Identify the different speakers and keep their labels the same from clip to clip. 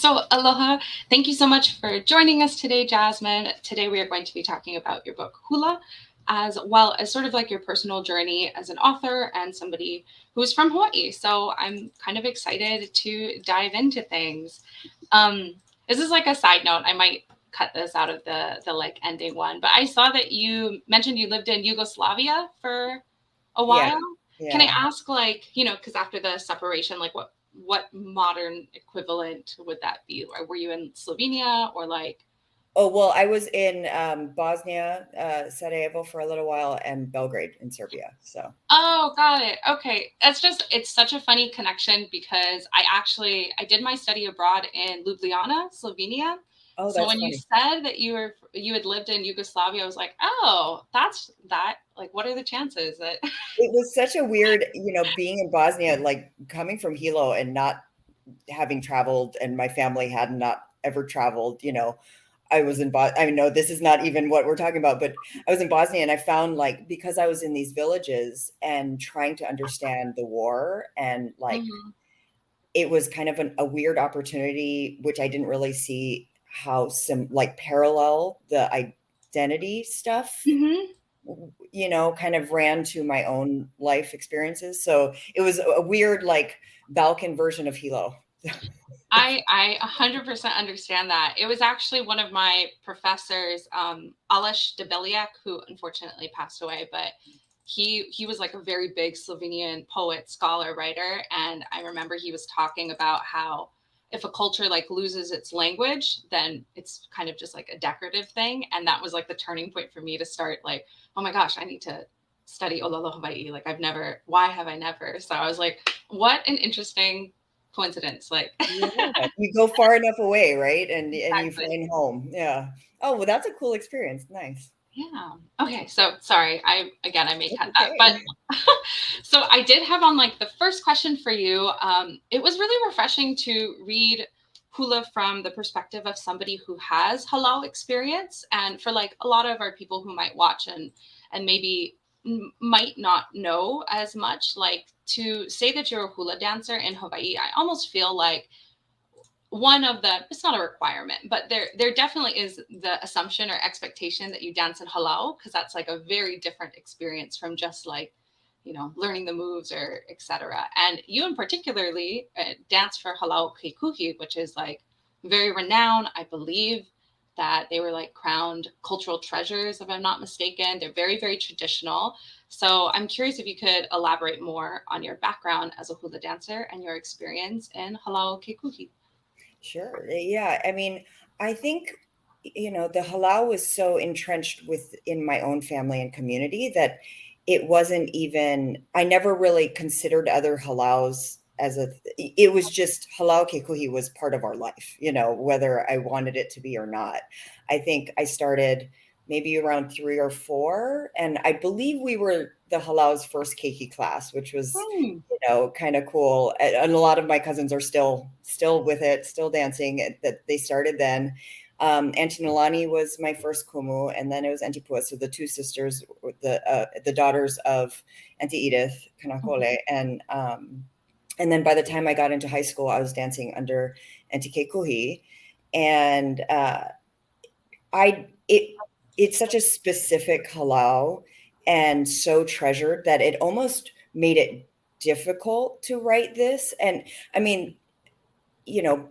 Speaker 1: So, aloha. Thank you so much for joining us today, Jasmin. Today, we are going to be talking about your book, Hula, as well as sort of like your personal journey as an author and somebody who's from Hawaii. So, I'm kind of excited to dive into things. This is like a side note. I might cut this out of the like ending one, but I saw that you mentioned you lived in Yugoslavia for a
Speaker 2: Yeah,
Speaker 1: while. Can I
Speaker 2: yeah.
Speaker 1: ask, like, because after the separation, like, what modern equivalent would that be? Or were you in Slovenia or like?
Speaker 2: Oh, well, I was in Bosnia, Sarajevo for a little while, and Belgrade in Serbia. So,
Speaker 1: Oh, got it. Okay. It's such a funny connection because I did my study abroad in Ljubljana, Slovenia.
Speaker 2: oh,
Speaker 1: So
Speaker 2: that's
Speaker 1: when you
Speaker 2: funny.
Speaker 1: said that you had lived in Yugoslavia, I was like, oh, that's that. Like, what are the chances that?
Speaker 2: It was such a weird, being in Bosnia, like coming from Hilo and not having traveled, and my family had not ever traveled. I was in I know this is not even what we're talking about, but I was in Bosnia and I found, like, because I was in these villages and trying to understand the war, and like
Speaker 1: Mhm.
Speaker 2: it was kind of a weird opportunity, which I didn't really see how some like parallel the identity stuff,
Speaker 1: Mhm.
Speaker 2: kind of ran to my own life experiences. So it was a weird, like, Balkan version of Hilo.
Speaker 1: I 100% understand that. It was actually one of my professors, Aleš Debeliak, who unfortunately passed away, but he was like a very big Slovenian poet, scholar, writer, and I remember he was talking about how if a culture like loses its language, then it's kind of just like a decorative thing, and that was like the turning point for me to start like, oh my gosh, I need to study Olelo Hawaii. Like why have I never? So I was like, what an interesting coincidence. Like,
Speaker 2: Yeah, you go far enough away, right? And you
Speaker 1: exactly.
Speaker 2: find home. Yeah. Oh, well, that's a cool experience. Nice.
Speaker 1: Yeah. Okay. So sorry. I may
Speaker 2: That's
Speaker 1: cut that, but
Speaker 2: okay.
Speaker 1: so I did have on like the first question for you. It was really refreshing to read hula from the perspective of somebody who has halal experience, and for like a lot of our people who might watch and maybe might not know as much, like to say that you're a hula dancer in Hawaii, I almost feel like one of the, it's not a requirement, but there definitely is the assumption or expectation that you dance in Hālau, because that's like a very different experience from just like learning the moves or etc. And you in particularly dance for Hālau Kekuhi, which is like very renowned. I believe that they were like crowned cultural treasures, if I'm not mistaken. They're very, very traditional. So I'm curious if you could elaborate more on your background as a hula dancer and your experience in Hālau Kekuhi.
Speaker 2: Sure. Yeah. I mean, I think, the halal was so entrenched within my own family and community that it wasn't even, I never really considered other halals as it was just halal kekuhi was part of our life, whether I wanted it to be or not. I think I started maybe around 3 or 4, and I believe we were the halal's first keiki class, which was
Speaker 1: Hmm.
Speaker 2: kind of cool. And a lot of my cousins are still with it, still dancing. That they started then. Auntie Nolani was my first kumu, and then it was Auntie Pua. So the two sisters, the daughters of Auntie Edith Kanakole, and then by the time I got into high school, I was dancing under Auntie Kekuhi, and I it's such a specific halal and so treasured that it almost made it difficult to write this. And I mean, you know,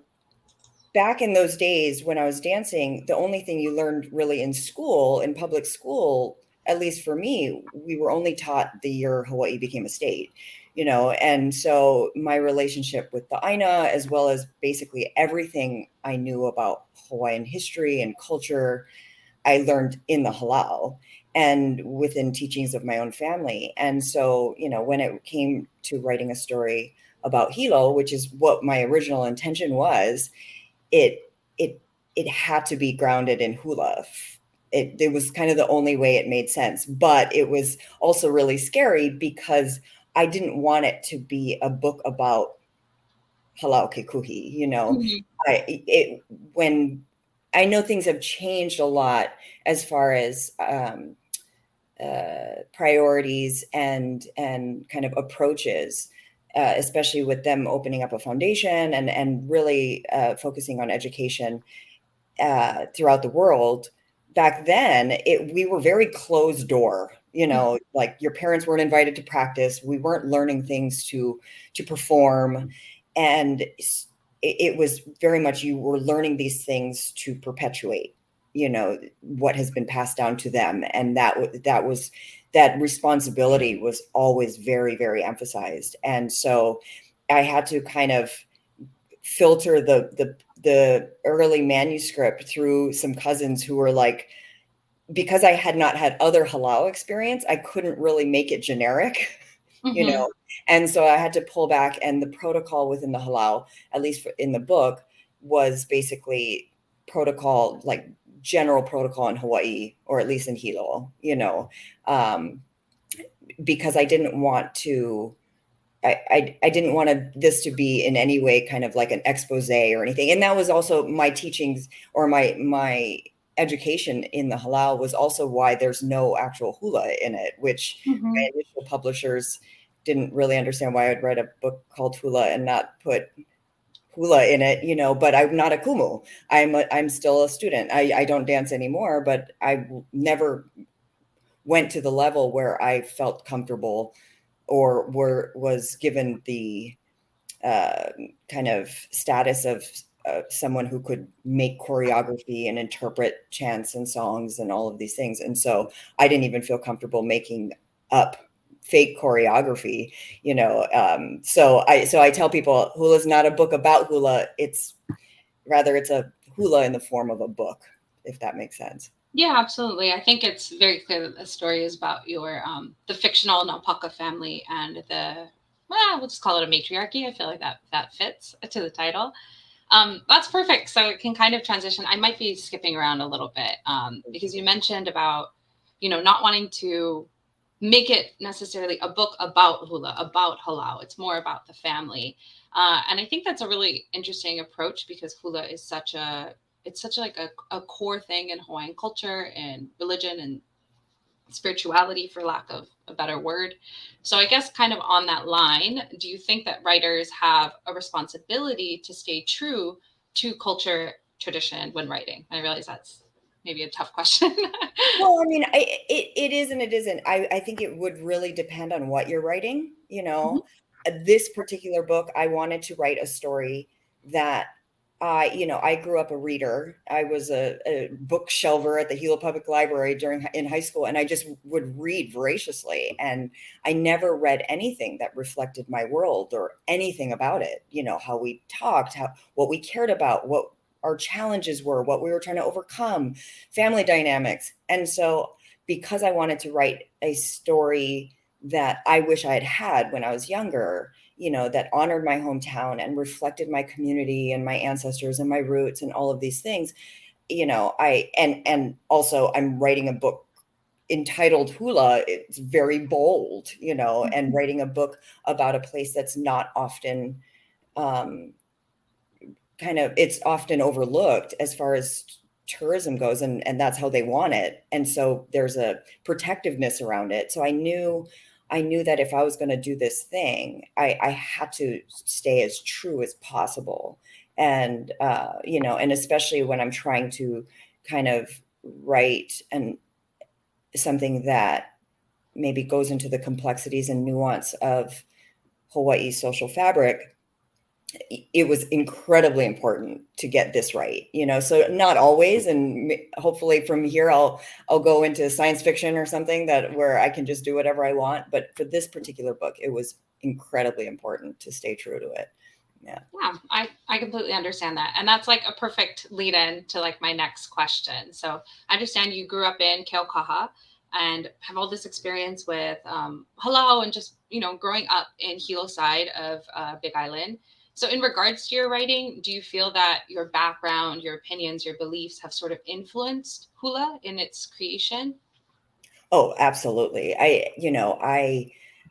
Speaker 2: back in those days when I was dancing, the only thing you learned really in school, in public school, at least for me, we were only taught the year Hawaii became a state, and so my relationship with the Aina, as well as basically everything I knew about Hawaiian history and culture, I learned in the halal and within teachings of my own family. And so, when it came to writing a story about Hilo, which is what my original intention was, it it it had to be grounded in hula. It was kind of the only way it made sense, but it was also really scary because I didn't want it to be a book about halal kekuhi.
Speaker 1: Mhm.
Speaker 2: When I know things have changed a lot as far as priorities and kind of approaches especially with them opening up a foundation and really focusing on education throughout the world. Back then, we were very closed door, like your parents weren't invited to practice. We weren't learning things to perform. And it was very much, you were learning these things to perpetuate, what has been passed down to them. And that responsibility was always very, very emphasized. And so I had to kind of filter the early manuscript through some cousins who were like, because I had not had other Hālau experience, I couldn't really make it generic, and so I had to pull back. And the protocol within the Hālau, at least in the book, was basically protocol, like general protocol in Hawaii, or at least in Hilo, because I didn't want to. I didn't want this to be in any way kind of like an expose or anything. And that was also my teachings, or my education in the Hālau was also why there's no actual hula in it, which my initial publishers didn't really understand why I'd write a book called Hula and not put hula in it, but I'm not a kumu. I'm still a student. I don't dance anymore, but I never went to the level where I felt comfortable or was given the kind of status of someone who could make choreography and interpret chants and songs and all of these things. And so I didn't even feel comfortable making up fake choreography, so I tell people hula's not a book about hula. It's a hula in the form of a book, if that makes sense.
Speaker 1: Yeah, absolutely. I think it's very clear that the story is about your the fictional Naupaka family and we'll just call it a matriarchy. I feel like that fits to the title. That's perfect. So it can kind of transition. I might be skipping around a little bit because you mentioned about, not wanting to make it necessarily a book about hula, about Hālau. It's more about the family. And I think that's a really interesting approach because hula is such like a core thing in Hawaiian culture and religion and spirituality, for lack of a better word. So I guess kind of on that line, do you think that writers have a responsibility to stay true to culture tradition when writing? I realize that's maybe a tough question.
Speaker 2: Well, I mean, it is and it isn't. I think it would really depend on what you're writing. This particular book, I wanted to write a story that I grew up a reader. I was a book shelver at the Hilo Public Library in high school, and I just would read voraciously. And I never read anything that reflected my world or anything about it. How we talked, what we cared about, what our challenges were, what we were trying to overcome, family dynamics. And so because I wanted to write a story that I wish I had had when I was younger, that honored my hometown and reflected my community and my ancestors and my roots and all of these things, and also I'm writing a book entitled Hula. It's very bold, and writing a book about a place that's not often, it's often overlooked as far as tourism goes, and that's how they want it. And so there's a protectiveness around it. So I knew that if I was going to do this thing, I had to stay as true as possible. And, and especially when I'm trying to kind of write something that maybe goes into the complexities and nuance of Hawaii's social fabric, it was incredibly important to get this right, so not always. And hopefully from here, I'll go into science fiction or something where I can just do whatever I want. But for this particular book, it was incredibly important to stay true to it. Yeah.
Speaker 1: I completely understand that. And that's like a perfect lead in to like my next question. So I understand you grew up in Keaukaha and have all this experience with Hālau and just, growing up in Hilo side of Big Island. So in regards to your writing, do you feel that your background, your opinions, your beliefs have sort of influenced hula in its creation?
Speaker 2: Oh, absolutely.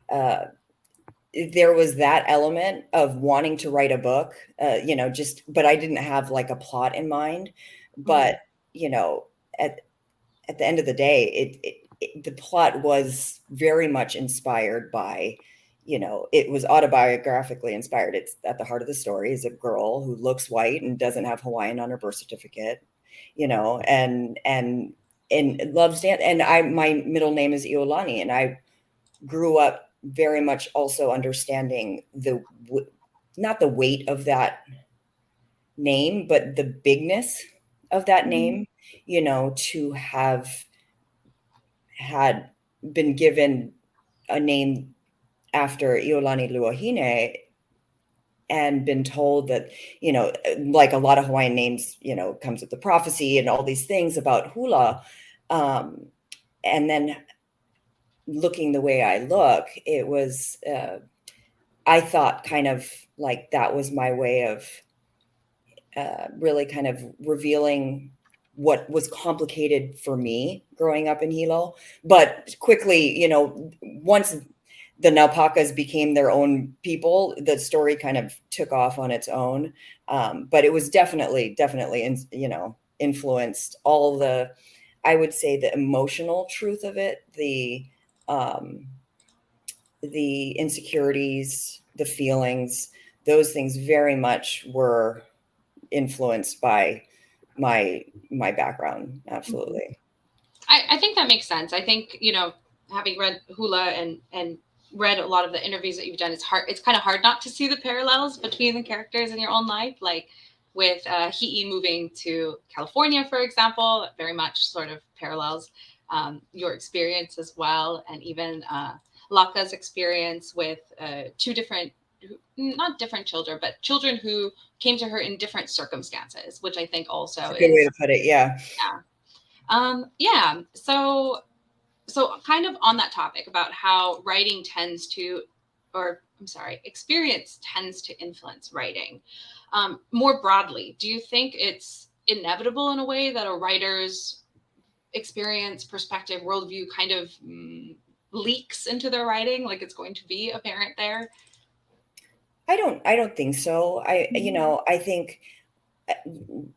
Speaker 2: There was that element of wanting to write a book, but I didn't have like a plot in mind. But, at the end of the day, the plot was very much inspired by, it was autobiographically inspired. It's at the heart of the story is a girl who looks white and doesn't have Hawaiian on her birth certificate, and loves dance. And my middle name is ʻIolani, and I grew up very much also understanding not the weight of that name, but the bigness of that name, to have had been given a name after ʻIolani Luahine and been told that, like a lot of Hawaiian names, comes with the prophecy and all these things about Hula. And then looking the way I look, it was, I thought kind of like that was my way of really kind of revealing what was complicated for me growing up in Hilo. But quickly, once the Naupacas became their own people, the story kind of took off on its own. But it was definitely, influenced all I would say the emotional truth of it, the insecurities, the feelings, those things very much were influenced by my background. Absolutely.
Speaker 1: I think that makes sense. I think, having read Hula and read a lot of the interviews that you've done, it's kind of hard not to see the parallels between the characters in your own life. Like with Hi'i moving to California, for example, very much sort of parallels your experience as well. And even Laka's experience with two different, not different children, but children who came to her in different circumstances, which I think also
Speaker 2: That's a good way to put it. Yeah.
Speaker 1: Yeah. So kind of on that topic about how writing tends to, experience tends to influence writing. More broadly, do you think it's inevitable in a way that a writer's experience, perspective, worldview kind of leaks into their writing, like it's going to be apparent there?
Speaker 2: I don't think so. I think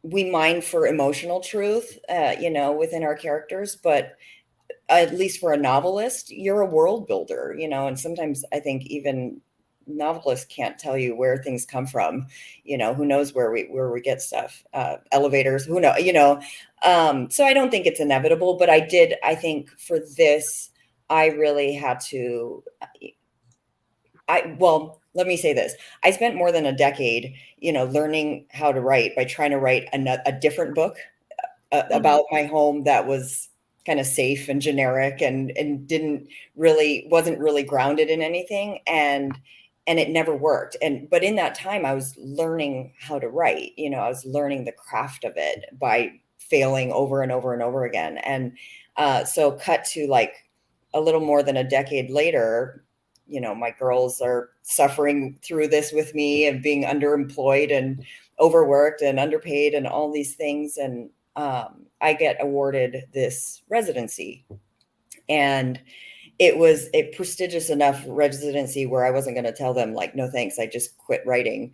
Speaker 2: we mine for emotional truth, within our characters, but at least for a novelist, you're a world builder, and sometimes I think even novelists can't tell you where things come from. Who knows where we get stuff, elevators, who know, so I don't think it's inevitable, but I think for this, I really had to, well, let me say this. I spent more than a decade, learning how to write by trying to write a different book about my home that was kind of safe and generic and wasn't really grounded in anything. And it never worked. But in that time, I was learning how to write, I was learning the craft of it by failing over and over and over again. And so cut to like a little more than a decade later, my girls are suffering through this with me and being underemployed and overworked and underpaid and all these things. And I get awarded this residency, and it was a prestigious enough residency where I wasn't going to tell them like, no, thanks, I just quit writing,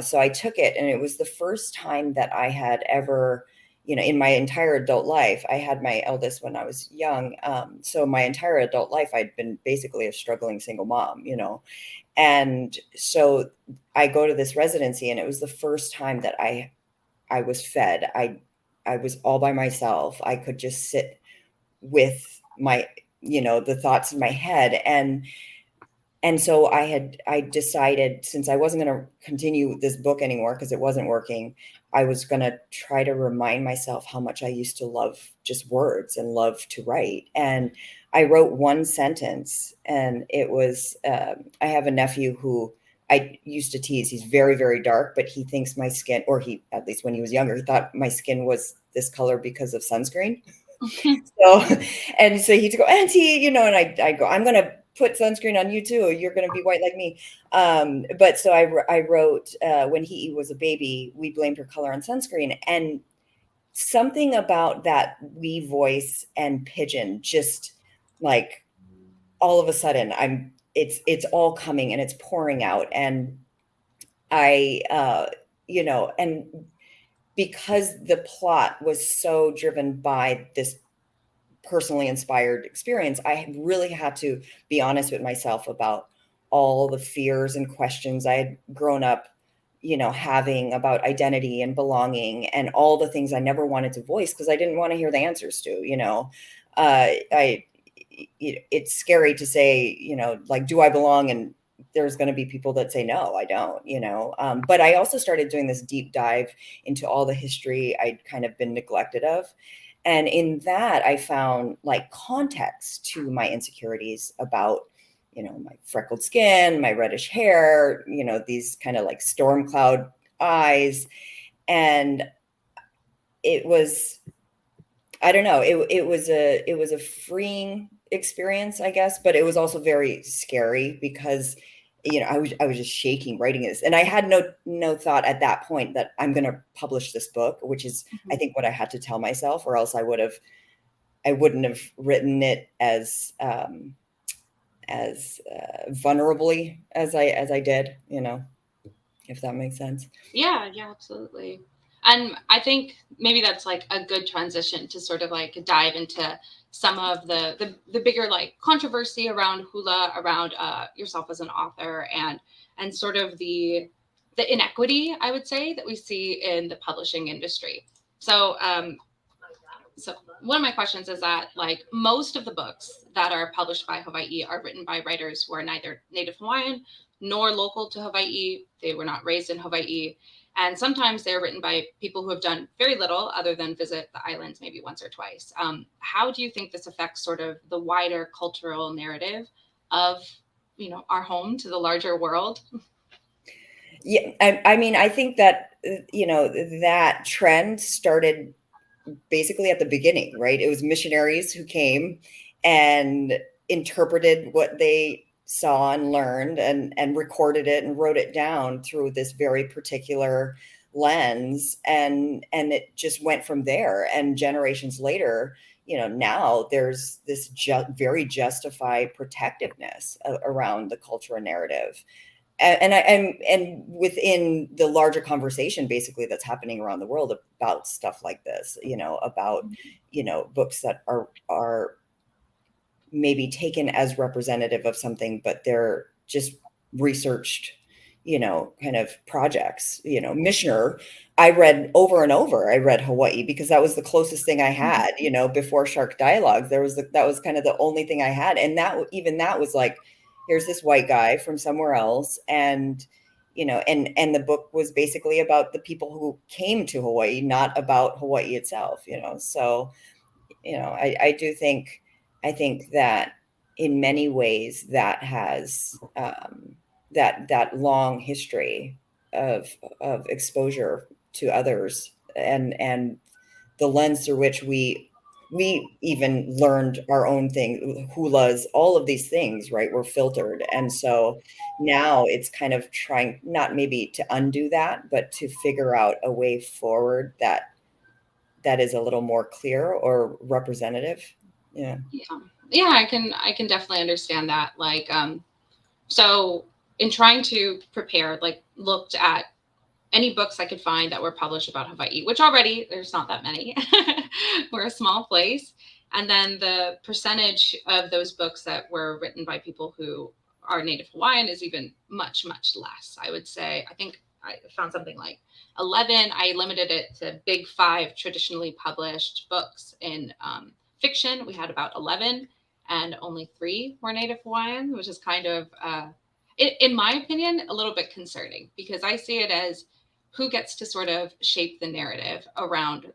Speaker 2: so I took it. And it was the first time that I had ever, in my entire adult life. I had my eldest when I was young. So my entire adult life, I'd been basically a struggling single mom, and so I go to this residency, and it was the first time that I was fed. I was all by myself. I could just sit with my, the thoughts in my head. And so I decided, since I wasn't going to continue this book anymore because it wasn't working, I was going to try to remind myself how much I used to love just words and love to write. And I wrote one sentence, and it was, I have a nephew who I used to tease. He's very, very dark, but he thinks my skin, or at least when he was younger, he thought my skin was this color because of sunscreen. So he'd go, Auntie, and I go, I'm going to put sunscreen on you too. You're going to be white like me. But so I wrote, when he was a baby, we blamed her color on sunscreen. And something about that wee voice and pigeon, just like all of a sudden it's all coming and it's pouring out. And I, and because the plot was so driven by this personally inspired experience, I really had to be honest with myself about all the fears and questions I had grown up, having about identity and belonging and all the things I never wanted to voice because I didn't want to hear the answers to. It's scary to say, like, do I belong? And there's going to be people that say, no, I don't. But I also started doing this deep dive into all the history I'd kind of been neglected of. And in that, I found like context to my insecurities about, my freckled skin, my reddish hair, these kind of like storm cloud eyes. And it was, I don't know, it was a freeing experience, I guess, but it was also very scary because I was just shaking writing this, and I had no thought at that point that I'm going to publish this book, which is I think what I had to tell myself, or else I wouldn't have written it as vulnerably as I did, if that makes sense.
Speaker 1: Yeah, absolutely. And I think maybe that's like a good transition to sort of like dive into some of the bigger like controversy around Hula, around yourself as an author, and sort of the inequity, I would say, that we see in the publishing industry. So so one of my questions is that like most of the books that are published by Hawaii are written by writers who are neither Native Hawaiian nor local to Hawaii. They were not raised in Hawaii. And sometimes they're written by people who have done very little other than visit the islands maybe once or twice. How do you think this affects sort of the wider cultural narrative of, our home to the larger world?
Speaker 2: Yeah, I mean, I think that, that trend started basically at the beginning, right? It was missionaries who came and interpreted what they saw and learned and recorded it and wrote it down through this very particular lens. And it just went from there. And generations later, now there's this very justified protectiveness around the cultural narrative. And within the larger conversation basically that's happening around the world about stuff like this, about books that are maybe taken as representative of something, but they're just researched, kind of projects. Missioner, I read over and over. I read Hawaii because that was the closest thing I had, before Shark Dialogues. That was kind of the only thing I had, and that was like, here's this white guy from somewhere else, and and the book was basically about the people who came to Hawaii, not about Hawaii itself. So I think that in many ways that has that long history of exposure to others, and the lens through which we even learned our own thing, hulas, all of these things, right, were filtered. And so now it's kind of trying, not maybe to undo that, but to figure out a way forward that is a little more clear or representative. Yeah.
Speaker 1: Yeah, I can definitely understand that. Like, so in trying to prepare, like looked at any books I could find that were published about Hawaii, which already there's not that many. We're a small place. And then the percentage of those books that were written by people who are Native Hawaiian is even much, much less. I would say, I think I found something like 11. I limited it to big 5 traditionally published books in fiction. We had about 11, and only 3 were Native Hawaiian, which is kind of, in my opinion, a little bit concerning, because I see it as who gets to sort of shape the narrative around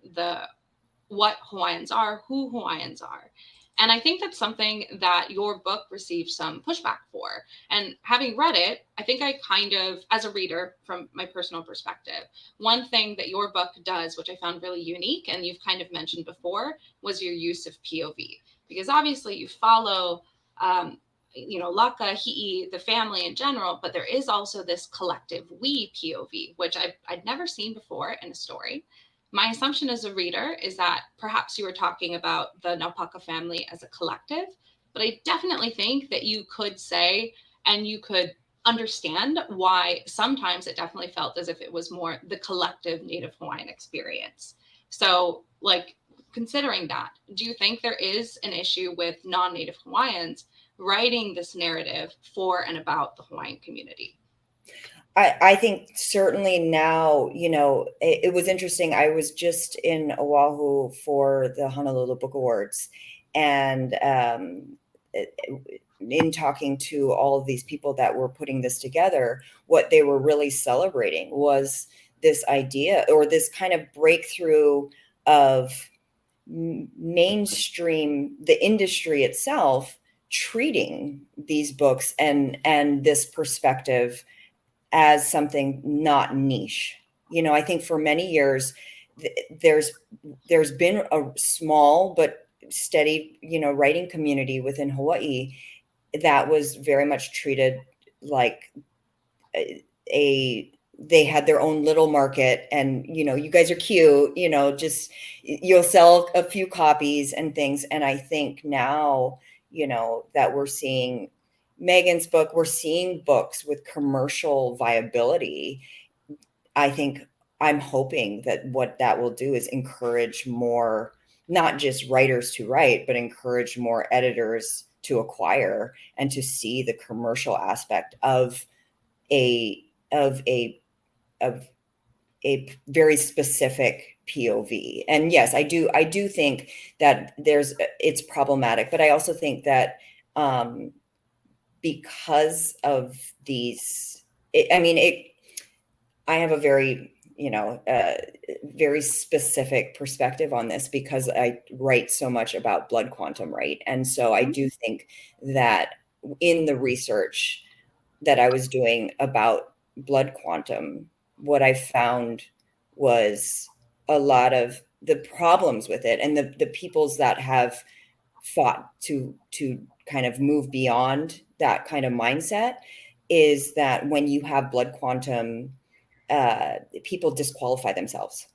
Speaker 1: what Hawaiians are, who Hawaiians are. And I think that's something that your book received some pushback for. And having read it, I think I kind of, as a reader, from my personal perspective, one thing that your book does, which I found really unique, and you've kind of mentioned before, was your use of POV. Because obviously you follow Laka, Hi'i, the family in general, but there is also this collective we POV, which I'd never seen before in a story. My assumption as a reader is that perhaps you were talking about the Naupaka family as a collective, but I definitely think that you could say, and you could understand why sometimes it definitely felt as if it was more the collective Native Hawaiian experience. So, like, considering that, do you think there is an issue with non-Native Hawaiians writing this narrative for and about the Hawaiian community?
Speaker 2: I think certainly now, it was interesting. I was just in Oahu for the Honolulu Book Awards, and in talking to all of these people that were putting this together, what they were really celebrating was this idea, or this kind of breakthrough of mainstream, the industry itself, treating these books and this perspective as something not niche. I think for many years there's been a small but steady, writing community within Hawaii that was very much treated like they had their own little market, and you guys are cute, just you'll sell a few copies and things. And I think now, that we're seeing Megan's book, we're seeing books with commercial viability. I think I'm hoping that what that will do is encourage more, not just writers to write, but encourage more editors to acquire and to see the commercial aspect of a of a of a very specific POV. And yes, I do think that it's problematic, but I also think that because of these, I have a very, very specific perspective on this because I write so much about blood quantum, right? And so I do think that in the research that I was doing about blood quantum, what I found was a lot of the problems with it, and the peoples that have fought to kind of move beyond that kind of mindset, is that when you have blood quantum, people disqualify themselves,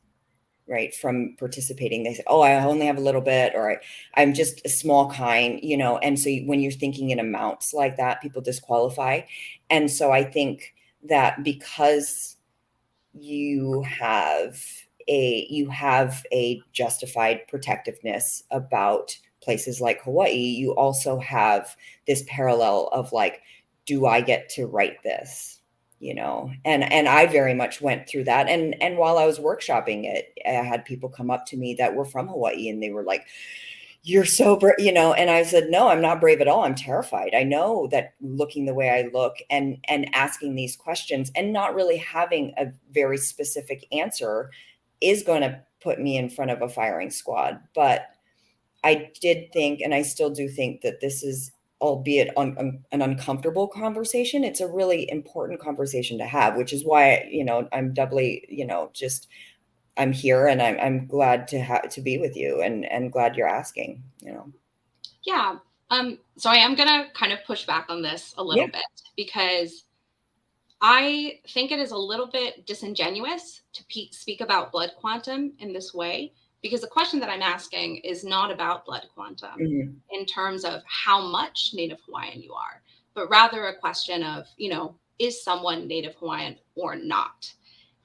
Speaker 2: right, from participating. They say, oh, I only have a little bit, or I'm just a small kind, and so when you're thinking in amounts like that, people disqualify. And so I think that because you have a justified protectiveness about places like Hawaii, you also have this parallel of like, do I get to write this? And I very much went through that. And while I was workshopping it, I had people come up to me that were from Hawaii, and they were like, you're so brave, and I said, no, I'm not brave at all. I'm terrified. I know that looking the way I look and asking these questions and not really having a very specific answer is going to put me in front of a firing squad. But I did think, and I still do think, that this is, albeit an uncomfortable conversation, it's a really important conversation to have, which is why, I'm doubly, just I'm here, and I'm glad to be with you, and glad you're asking,
Speaker 1: Yeah. So I am gonna kind of push back on this a little bit, because I think it is a little bit disingenuous to speak about blood quantum in this way, because the question that I'm asking is not about blood quantum in terms of how much Native Hawaiian you are, but rather a question of, is someone Native Hawaiian or not?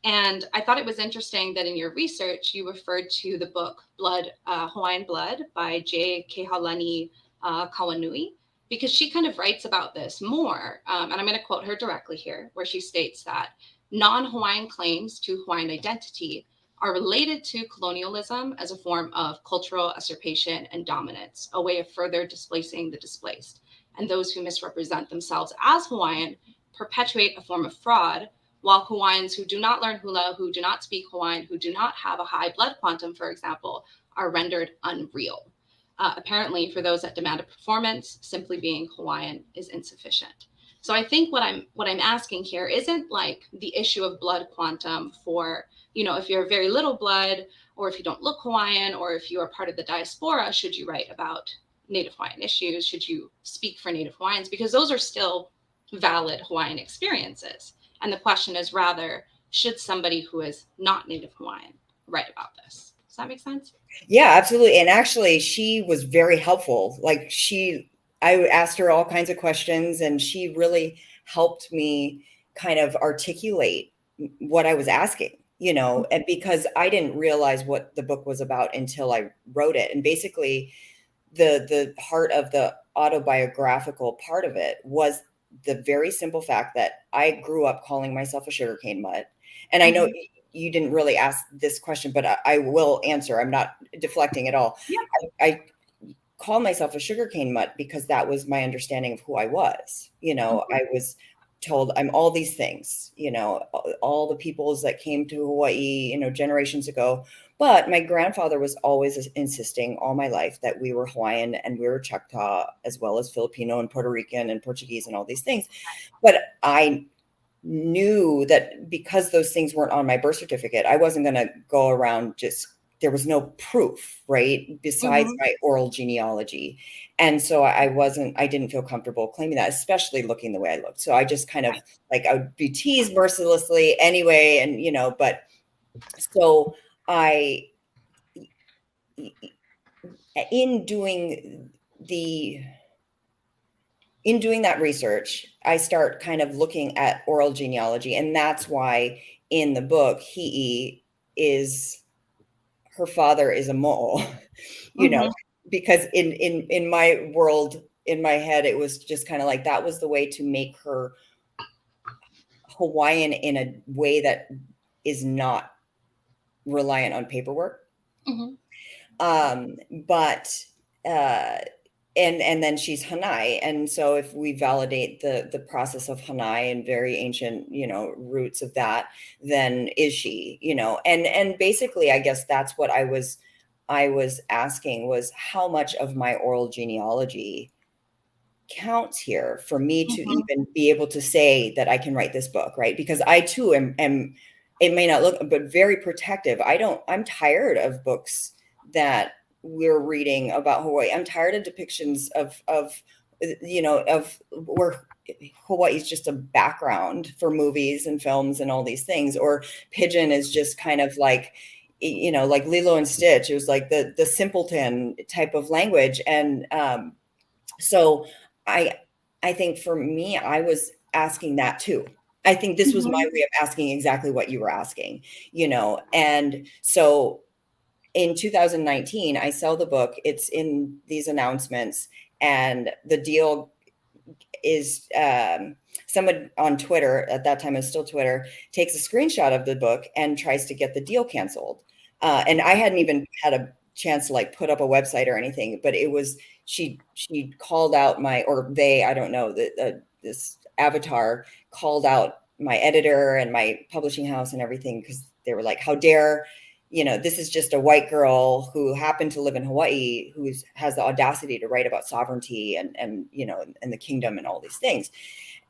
Speaker 1: And I thought it was interesting that in your research, you referred to the book Hawaiian Blood by J. Kehaulani Kawanui, because she kind of writes about this more. And I'm going to quote her directly here, where she states that non-Hawaiian claims to Hawaiian identity are related to colonialism as a form of cultural usurpation and dominance, a way of further displacing the displaced. And those who misrepresent themselves as Hawaiian perpetuate a form of fraud, while Hawaiians who do not learn Hula, who do not speak Hawaiian, who do not have a high blood quantum, for example, are rendered unreal. Apparently, for those that demand a performance, simply being Hawaiian is insufficient. So I think what I'm asking here isn't like the issue of blood quantum for, if you're very little blood, or if you don't look Hawaiian, or if you are part of the diaspora, should you write about Native Hawaiian issues? Should you speak for Native Hawaiians? Because those are still valid Hawaiian experiences. And the question is rather, should somebody who is not Native Hawaiian write about this? Does that make sense?
Speaker 2: Yeah, absolutely. And actually, she was very helpful. Like I asked her all kinds of questions, and she really helped me kind of articulate what I was asking, and because I didn't realize what the book was about until I wrote it. And basically, the heart of the autobiographical part of it was the very simple fact that I grew up calling myself a sugarcane mutt. And I know you didn't really ask this question, but I will answer. I'm not deflecting at all.
Speaker 1: Yeah.
Speaker 2: I call myself a sugarcane mutt because that was my understanding of who I was. I was told I'm all these things, all the peoples that came to Hawaii, generations ago. But my grandfather was always insisting all my life that we were Hawaiian and we were Choctaw, as well as Filipino and Puerto Rican and Portuguese and all these things. But I knew that because those things weren't on my birth certificate, I wasn't going to go around there was no proof, right? Besides my oral genealogy. And so I didn't feel comfortable claiming that, especially looking the way I looked. So I just kind of I would be teased mercilessly anyway. And, but so in doing that research, I start kind of looking at oral genealogy. And that's why in the book, her father is a mo'o, because in my world, in my head, it was just kind of like that was the way to make her Hawaiian in a way that is not reliant on paperwork. And then she's Hanai. And so if we validate the process of Hanai and very ancient, roots of that, then is she, and basically, I guess that's what I was asking was how much of my oral genealogy counts here for me to even be able to say that I can write this book, right? Because I too am it may not look, but very protective. I'm tired of books that we're reading about Hawaii. I'm tired of depictions of where Hawaii is just a background for movies and films and all these things, or Pigeon is just kind of like, like Lilo and Stitch. It was like the simpleton type of language. And so I think for me, I was asking that too. I think this was my way of asking exactly what you were asking, and so in 2019, I sell the book. It's in these announcements, and the deal is someone on Twitter, at that time it was still Twitter, takes a screenshot of the book and tries to get the deal canceled. And I hadn't even had a chance to put up a website or anything, but it was she called out I don't know, this avatar called out my editor and my publishing house and everything, because they were like, how dare, this is just a white girl who happened to live in Hawaii who has the audacity to write about sovereignty and and the kingdom and all these things.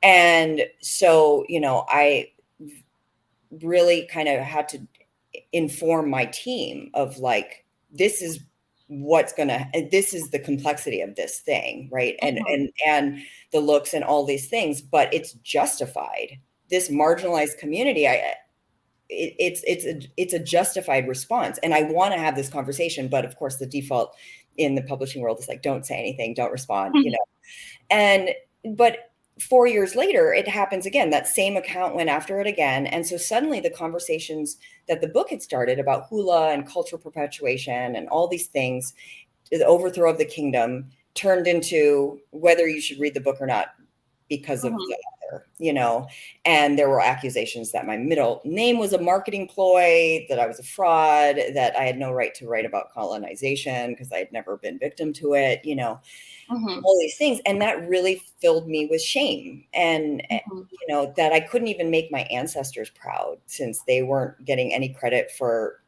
Speaker 2: And so, I really kind of had to inform my team of this is this is the complexity of this thing, right? And the looks and all these things, but it's justified. This marginalized community, it's a justified response. And I want to have this conversation, but of course the default in the publishing world is don't say anything, don't respond, but 4 years later, it happens again. That same account went after it again. And so suddenly the conversations that the book had started about hula and cultural perpetuation and all these things, the overthrow of the kingdom, turned into whether you should read the book or not because of the author, and there were accusations that my middle name was a marketing ploy, that I was a fraud, that I had no right to write about colonization because I had never been victim to it, all these things. And that really filled me with shame. And, that I couldn't even make my ancestors proud, since they weren't getting any credit for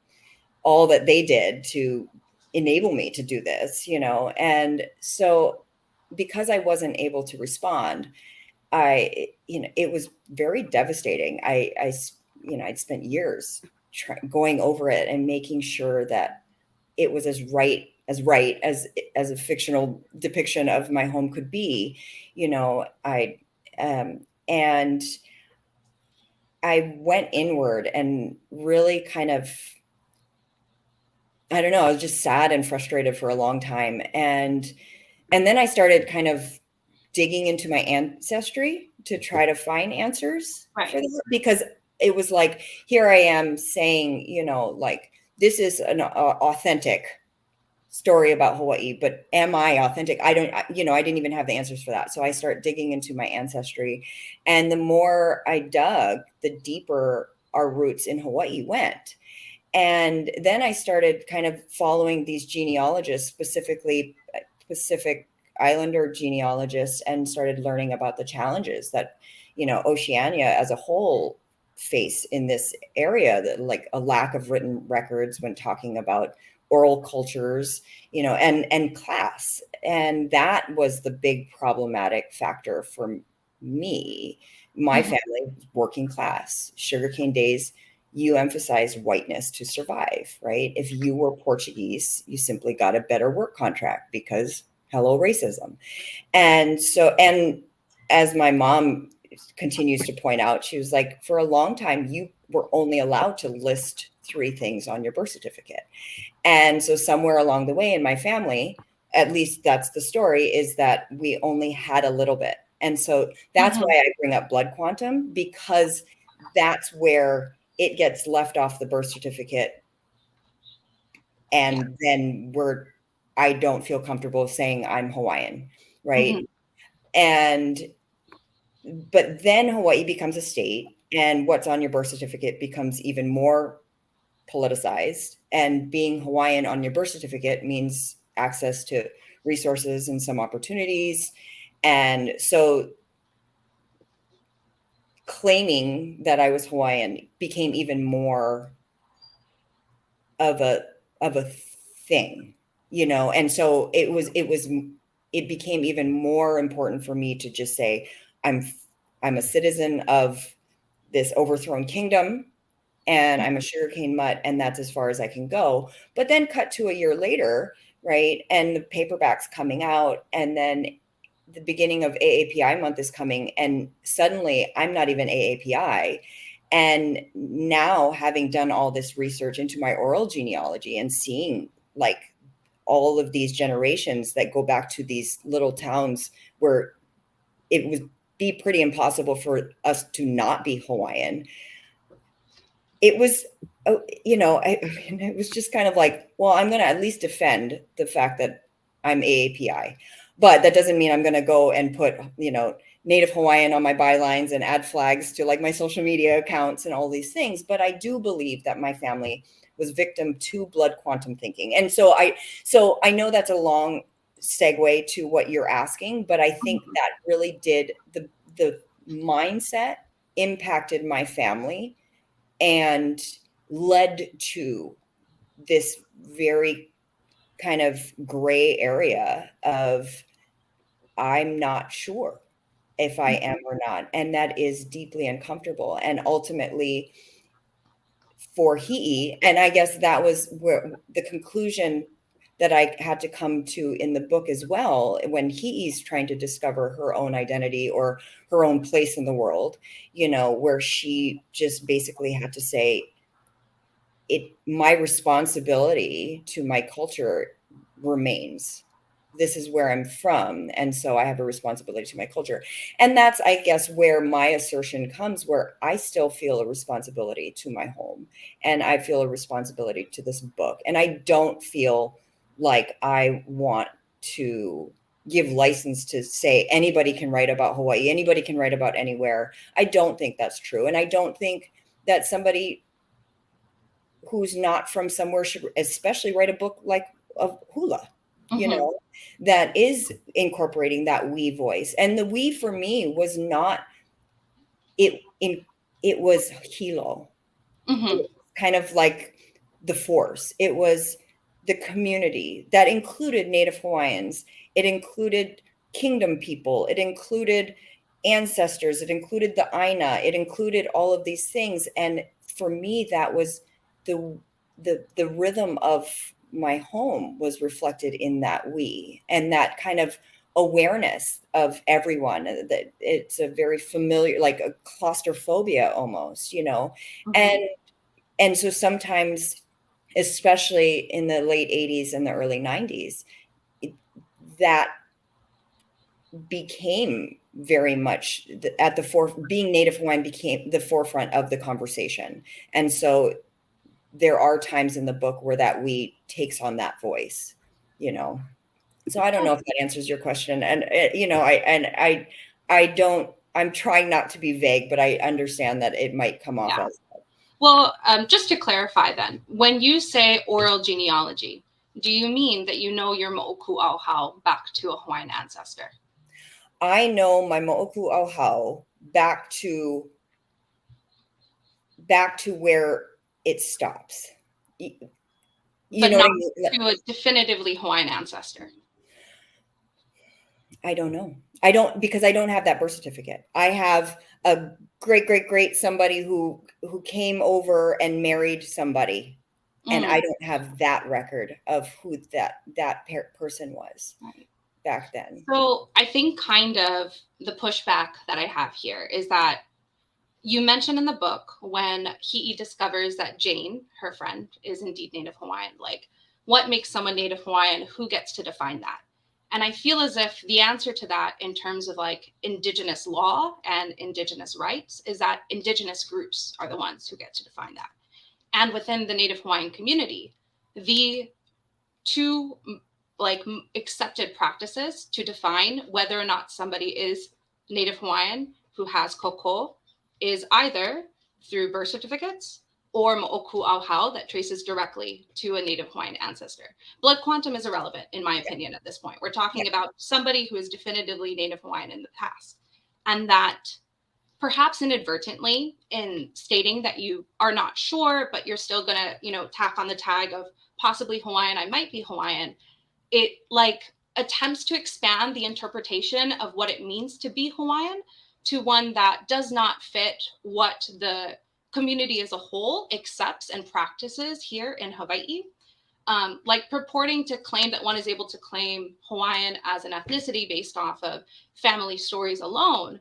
Speaker 2: all that they did to enable me to do this, And so because I wasn't able to respond, it was very devastating. I'd spent years going over it and making sure that it was as right as a fictional depiction of my home could be, and I went inward and really kind of, I don't know, I was just sad and frustrated for a long time. And then I started kind of digging into my ancestry to try to find answers for this, because it was here I am saying, this is an authentic story about Hawaii, but am I authentic? I don't, I didn't even have the answers for that. So I start digging into my ancestry, and the more I dug, the deeper our roots in Hawaii went. And then I started kind of following these genealogists, specifically Pacific Islander genealogists, and started learning about the challenges that, Oceania as a whole face in this area, that like a lack of written records when talking about oral cultures, and class. And that was the big problematic factor for me. My family, working class, sugarcane days, you emphasize whiteness to survive, right? If you were Portuguese, you simply got a better work contract because hello, racism. And so, and as my mom continues to point out, she was like, for a long time, you were only allowed to list 3 things on your birth certificate. And so somewhere along the way in my family, at least that's the story, is that we only had a little bit. And so that's why I bring up blood quantum, because that's where it gets left off the birth certificate. And then I don't feel comfortable saying I'm Hawaiian, right? But then Hawaii becomes a state, and what's on your birth certificate becomes even more politicized. And being Hawaiian on your birth certificate means access to resources and some opportunities. And so claiming that I was Hawaiian became even more of a thing, and so it became even more important for me to just say I'm a citizen of this overthrown kingdom, and I'm a sugarcane mutt, and that's as far as I can go. But then cut to a year later, right, and the paperback's coming out, and then the beginning of AAPI month is coming, and suddenly I'm not even AAPI. And now, having done all this research into my oral genealogy and seeing like all of these generations that go back to these little towns where it would be pretty impossible for us to not be Hawaiian, it was, it was just kind of like, well, I'm going to at least defend the fact that I'm AAPI. But that doesn't mean I'm going to go and put, Native Hawaiian on my bylines and add flags to like my social media accounts and all these things. But I do believe that my family was victim to blood quantum thinking. And so I know that's a long segue to what you're asking, but I think that really did the mindset impacted my family and led to this very kind of gray area of I'm not sure if I am or not. And that is deeply uncomfortable. And ultimately for Hi'i, and I guess that was where the conclusion that I had to come to in the book as well, when Hi'i's trying to discover her own identity or her own place in the world, where she just basically had to say, my responsibility to my culture remains. This is where I'm from. And so I have a responsibility to my culture. And that's, I guess, where my assertion comes, where I still feel a responsibility to my home. And I feel a responsibility to this book. And I don't feel like I want to give license to say anybody can write about Hawaii, anybody can write about anywhere. I don't think that's true. And I don't think that somebody who's not from somewhere should especially write a book like of Hula, that is incorporating that we voice. And the we for me was not it was Hilo. It was kind of like the force. It was the community that included Native Hawaiians. It included kingdom people. It included ancestors. It included the Aina. It included all of these things. And for me, that was the rhythm of my home was reflected in that we, and that kind of awareness of everyone, that it's a very familiar, like a claustrophobia almost, and so sometimes, especially in the late 80s and the early 90s, that became very much at the being Native Hawaiian became the forefront of the conversation. And so there are times in the book where that we takes on that voice. So I don't know if that answers your question. And, I'm trying not to be vague, but I understand that it might come off as.
Speaker 1: Well, just to clarify then, when you say oral genealogy, do you mean that you know your moʻokūʻauhau back to a Hawaiian ancestor?
Speaker 2: I know my moʻokūʻauhau back to where it stops.
Speaker 1: But not to a definitively Hawaiian ancestor.
Speaker 2: I don't know. Because I don't have that birth certificate. I have a great somebody who came over and married somebody, and I don't have that record of who that person was back then.
Speaker 1: So I think kind of the pushback that I have here is that you mentioned in the book when Hi'i discovers that Jane, her friend, is indeed Native Hawaiian. Like, what makes someone Native Hawaiian? Who gets to define that? And I feel as if the answer to that in terms of like indigenous law and indigenous rights is that indigenous groups are the ones who get to define that. And within the Native Hawaiian community, the two like accepted practices to define whether or not somebody is Native Hawaiian who has koko is either through birth certificates or moʻokūʻauhau that traces directly to a Native Hawaiian ancestor. Blood quantum is irrelevant, in my opinion, at this point. We're talking about somebody who is definitively Native Hawaiian in the past. And that perhaps inadvertently, in stating that you are not sure, but you're still gonna, tack on the tag of possibly Hawaiian, I might be Hawaiian, it like attempts to expand the interpretation of what it means to be Hawaiian to one that does not fit what the community as a whole accepts and practices here in Hawaii. Like purporting to claim that one is able to claim Hawaiian as an ethnicity based off of family stories alone,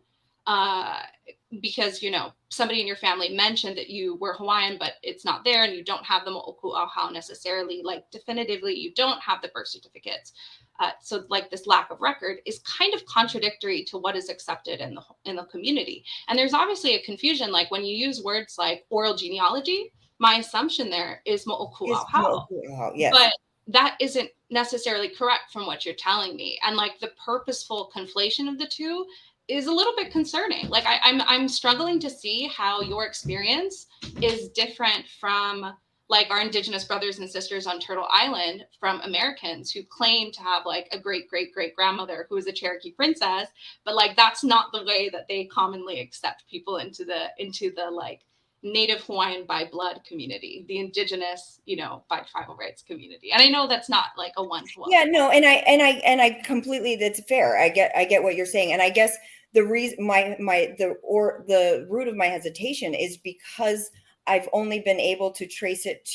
Speaker 1: because somebody in your family mentioned that you were Hawaiian, but it's not there, and you don't have the moʻokūʻauhau necessarily, like definitively, you don't have the birth certificates. So like this lack of record is kind of contradictory to what is accepted in the community. And there's obviously a confusion, like when you use words like oral genealogy, my assumption there is moʻokūʻauhau.
Speaker 2: Yes.
Speaker 1: But that isn't necessarily correct from what you're telling me. And like the purposeful conflation of the two is a little bit concerning. Like I'm struggling to see how your experience is different from like our indigenous brothers and sisters on Turtle Island from Americans who claim to have like a great grandmother who is a Cherokee princess, but like that's not the way that they commonly accept people into the like Native Hawaiian by blood community, the indigenous, by tribal rights community. And I know that's not like a one-to-one.
Speaker 2: Yeah, no, and I completely, that's fair. I get what you're saying. And I guess the reason the root of my hesitation is because I've only been able to trace it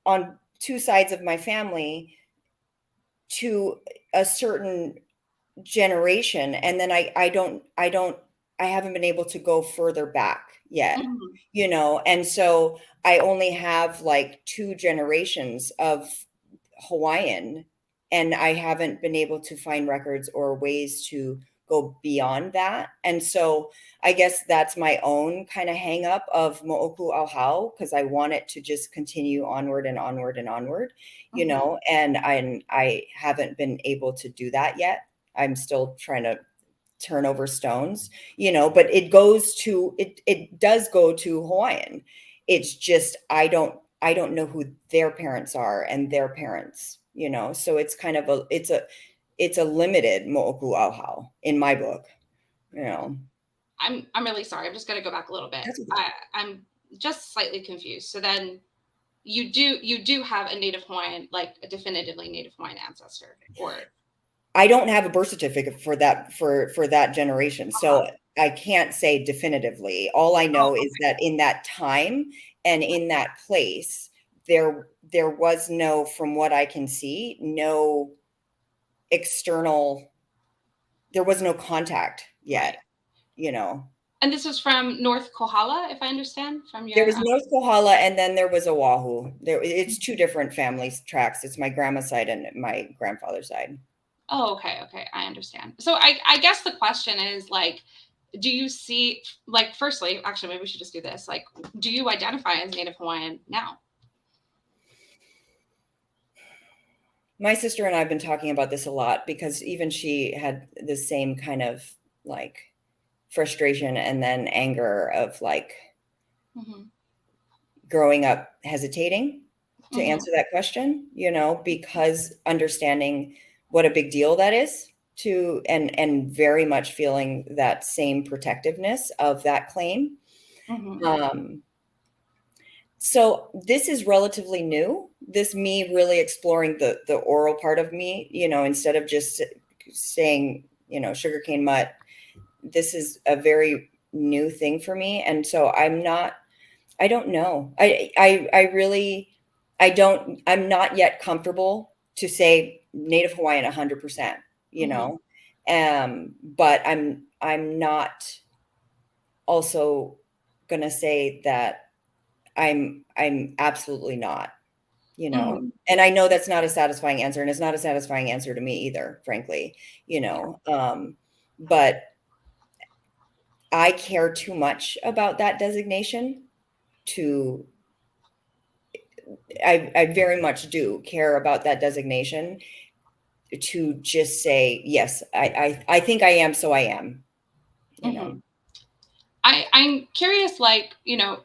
Speaker 2: on two sides of my family to a certain generation. And then I haven't been able to go further back yet, and so I only have like 2 generations of Hawaiian, and I haven't been able to find records or ways to go beyond that. And so I guess that's my own kind of hang up of moʻokūʻauhau, because I want it to just continue onward and onward and onward, and I haven't been able to do that yet. I'm still trying to turn over stones, but it does go to Hawaiian. It's just I don't know who their parents are and their parents, so it's kind of it's a limited moʻokūʻauhau in my book,
Speaker 1: I'm really sorry. I'm just going to go back a little bit. I'm just slightly confused. So then you do have a Native Hawaiian, like a definitively Native Hawaiian ancestor, or
Speaker 2: I don't have a birth certificate for that generation. So I can't say definitively. All I know is that in that time and in that place, there was no, from what I can see, no external, there was no contact yet,
Speaker 1: And this was from North Kohala, if I understand from your.
Speaker 2: There was North Kohala, and then there was Oahu. It's 2 different family tracks. It's my grandma's side and my grandfather's side.
Speaker 1: Oh, okay. I understand. So I guess the question is like, do you see, like, firstly, actually, maybe we should just do this. Like, do you identify as Native Hawaiian now?
Speaker 2: My sister and I have been talking about this a lot because even she had the same kind of like frustration and then anger of like
Speaker 1: Mm-hmm.
Speaker 2: growing up hesitating to
Speaker 1: Mm-hmm.
Speaker 2: answer that question, because understanding what a big deal that is to and very much feeling that same protectiveness of that claim.
Speaker 1: Mm-hmm.
Speaker 2: So this is relatively new. This me really exploring the oral part of me, instead of just saying, sugarcane mutt. This is a very new thing for me, and so I don't know. I really, I don't. I'm not yet comfortable to say Native Hawaiian 100%.
Speaker 1: Mm-hmm.
Speaker 2: But I'm not also gonna say that I'm absolutely not.
Speaker 1: Mm-hmm.
Speaker 2: And I know that's not a satisfying answer, and it's not a satisfying answer to me either, frankly. But I care too much about that designation to I very much do care about that designation to just say, yes, I think I am, so I am, you know.
Speaker 1: Mm-hmm. I'm curious, like,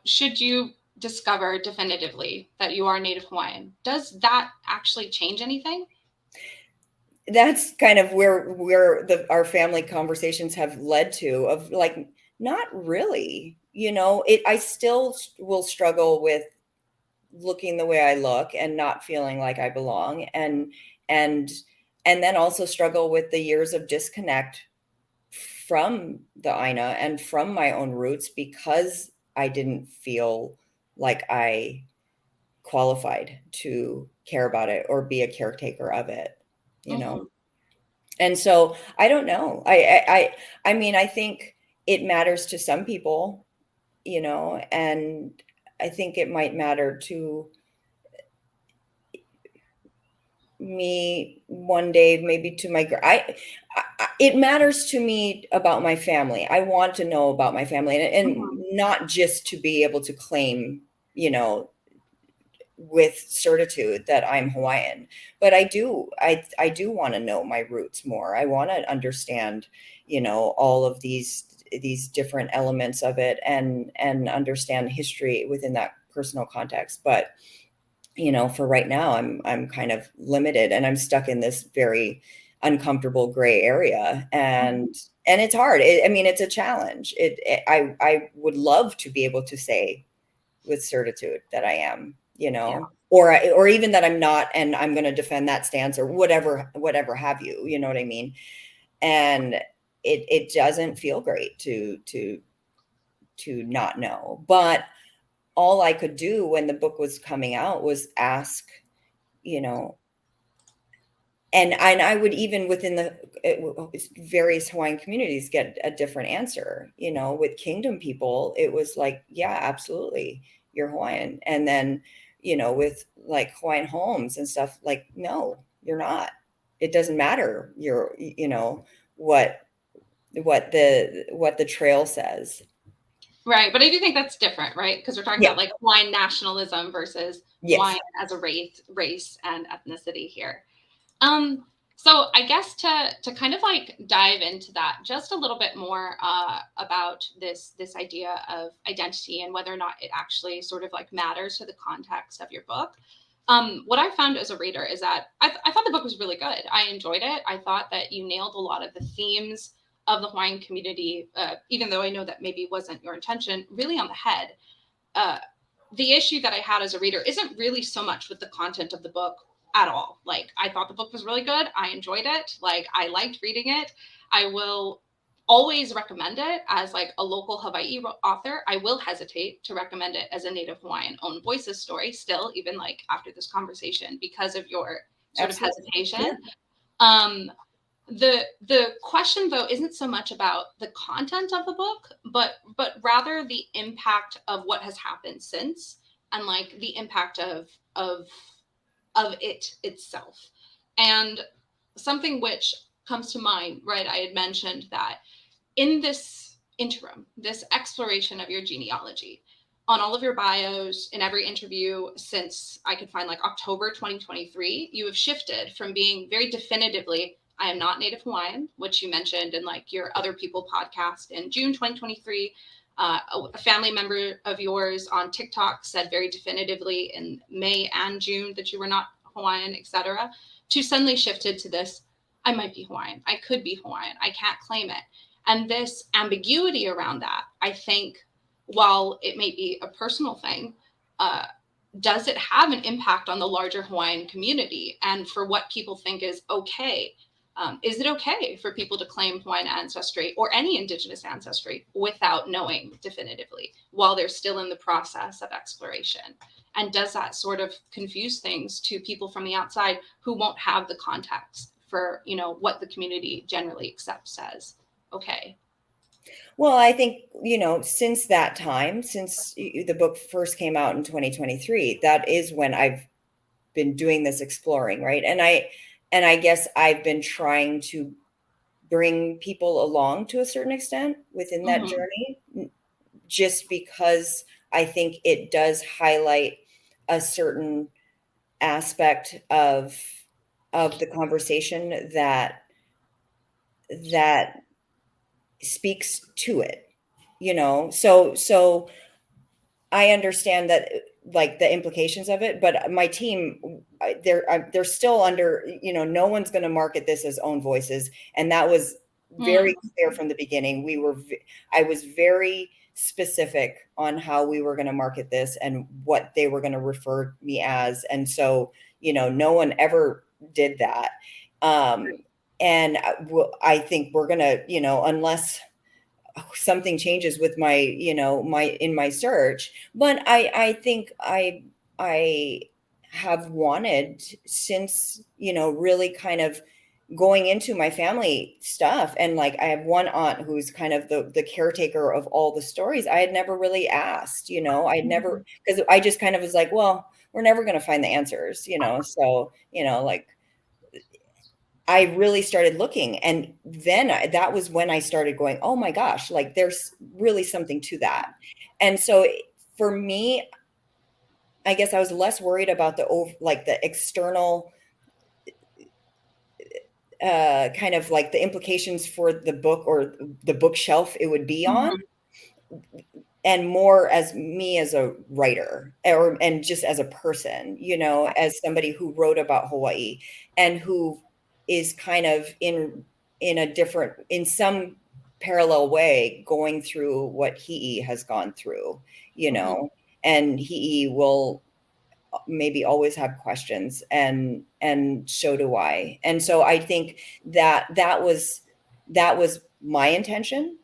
Speaker 1: should you discover definitively that you are Native Hawaiian, does that actually change anything?
Speaker 2: That's kind of where our family conversations have led to of like, not really, I still will struggle with looking the way I look and not feeling like I belong and and then also struggle with the years of disconnect from the Aina and from my own roots because I didn't feel like I qualified to care about it or be a caretaker of it, you
Speaker 1: Mm-hmm.
Speaker 2: know. And so I don't know. I mean, I think it matters to some people, and I think it might matter to me one day, maybe to my it matters to me about my family. I want to know about my family and
Speaker 1: Mm-hmm.
Speaker 2: not just to be able to claim, with certitude that I'm Hawaiian, but I do want to know my roots more. I want to understand, all of these different elements of it and understand history within that personal context. But for right now, I'm kind of limited and I'm stuck in this very uncomfortable gray area, and it's hard. I mean, it's a challenge. I would love to be able to say with certitude that I am,
Speaker 1: Yeah.
Speaker 2: or even that I'm not, and I'm going to defend that stance or whatever have you. You know what I mean? And it doesn't feel great to not know, but all I could do when the book was coming out was ask, you know, and I would even within the various Hawaiian communities get a different answer. With Kingdom people, it was like, yeah, absolutely, you're Hawaiian. And then, with like Hawaiian homes and stuff, like, no, you're not. It doesn't matter. What what the trail says.
Speaker 1: Right. But I do think that's different, right? Because we're talking
Speaker 2: Yeah.
Speaker 1: about like Hawaiian nationalism versus
Speaker 2: Yes.
Speaker 1: Hawaiian as a race and ethnicity here. Um, so I guess to kind of like dive into that just a little bit more about this idea of identity and whether or not it actually sort of like matters to the context of your book. What I found as a reader is that I thought the book was really good. I enjoyed it. I thought that you nailed a lot of the themes of the Hawaiian community, even though I know that maybe wasn't your intention, really on the head. Uh, the issue that I had as a reader isn't really so much with the content of the book at all. Like, I thought the book was really good. I enjoyed it. Like, I liked reading it. I will always recommend it as like a local Hawaii author. I will hesitate to recommend it as a Native Hawaiian own voices story still, even like after this conversation, because of your sort of
Speaker 2: Absolutely.
Speaker 1: hesitation.
Speaker 2: Yeah.
Speaker 1: Um, the question though isn't so much about the content of the book, but rather the impact of what has happened since, and like the impact of of it itself. And something which comes to mind, right? I had mentioned that in this interim, this exploration of your genealogy, on all of your bios, in every interview since I could find, like October 2023, you have shifted from being very definitively, I am not Native Hawaiian, which you mentioned in like your Other People podcast in June 2023. A family member of yours on TikTok said very definitively in May and June that you were not Hawaiian, etc. To suddenly shifted to this, I might be Hawaiian, I could be Hawaiian, I can't claim it. And this ambiguity around that, I think, while it may be a personal thing, does it have an impact on the larger Hawaiian community and for what people think is okay? Is it okay for people to claim Hawaiian ancestry or any indigenous ancestry without knowing definitively while they're still in the process of exploration? And does that sort of confuse things to people from the outside who won't have the context for, you know, what the community generally accepts as okay?
Speaker 2: Well, I think, you know, since that time, since the book first came out in 2023, that is when I've been doing this exploring, right? And I guess I've been trying to bring people along to a certain extent within that
Speaker 1: Mm-hmm.
Speaker 2: journey, just because I think it does highlight a certain aspect of the conversation that speaks to it, you know. So I understand that, like, the implications of it, but my team, they're still under, you know, no one's going to market this as own voices, and that was very clear from the beginning. I was very specific on how we were going to market this and what they were going to refer me as, and so, you know, no one ever did that. And I think we're going to, you know, unless something changes with my, you know, my search. But I think I have wanted, since, you know, really kind of going into my family stuff, and like I have one aunt who's kind of the caretaker of all the stories. I had never really asked, you know, I'd never, because I just kind of was like, well, we're never going to find the answers, you know. So, you know, like, I really started looking, and then that was when I started going, oh my gosh, like there's really something to that. And so for me, I guess I was less worried about the external kind of like the implications for the book or the bookshelf it would be on,
Speaker 1: Mm-hmm.
Speaker 2: and more as me as a writer, and just as a person, you know, as somebody who wrote about Hawaii and who is kind of in a different, in some parallel way, going through what Hi'i has gone through, you
Speaker 1: Mm-hmm.
Speaker 2: know. And Hi'i will maybe always have questions, and so do I. And so I think that was my intention.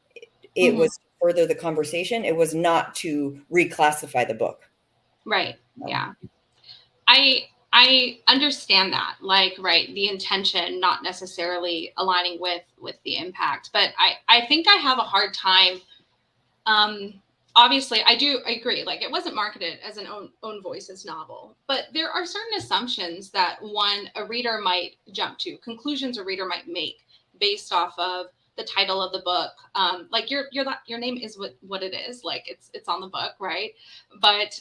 Speaker 2: It
Speaker 1: Mm-hmm.
Speaker 2: was to further the conversation. It was not to reclassify the book.
Speaker 1: Right.
Speaker 2: No.
Speaker 1: Yeah. I understand that. Like, right, the intention not necessarily aligning with the impact. But I think I have a hard time. Obviously I agree. Like, it wasn't marketed as an own voices novel. But there are certain assumptions that a reader might jump to, conclusions a reader might make based off of the title of the book. Like your name is what it is. Like, it's on the book, right? But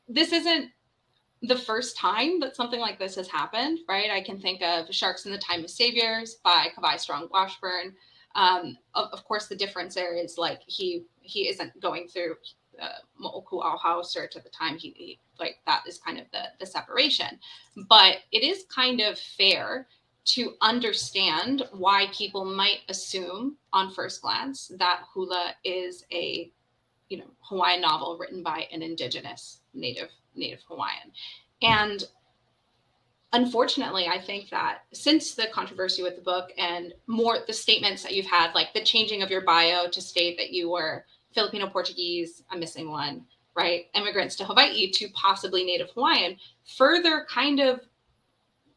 Speaker 1: this isn't the first time that something like this has happened, right? I can think of Sharks in the Time of Saviors by Kawai Strong Washburn. Of course, the difference there is, like, he isn't going through moʻokūʻauhau search at the time. He like, that is kind of the separation. But it is kind of fair to understand why people might assume on first glance that Hula is a, you know, Hawaiian novel written by an indigenous Native Hawaiian. And unfortunately, I think that since the controversy with the book and more the statements that you've had, like the changing of your bio to state that you were Filipino Portuguese, I'm missing one, right? Immigrants to Hawaii, to possibly Native Hawaiian, further kind of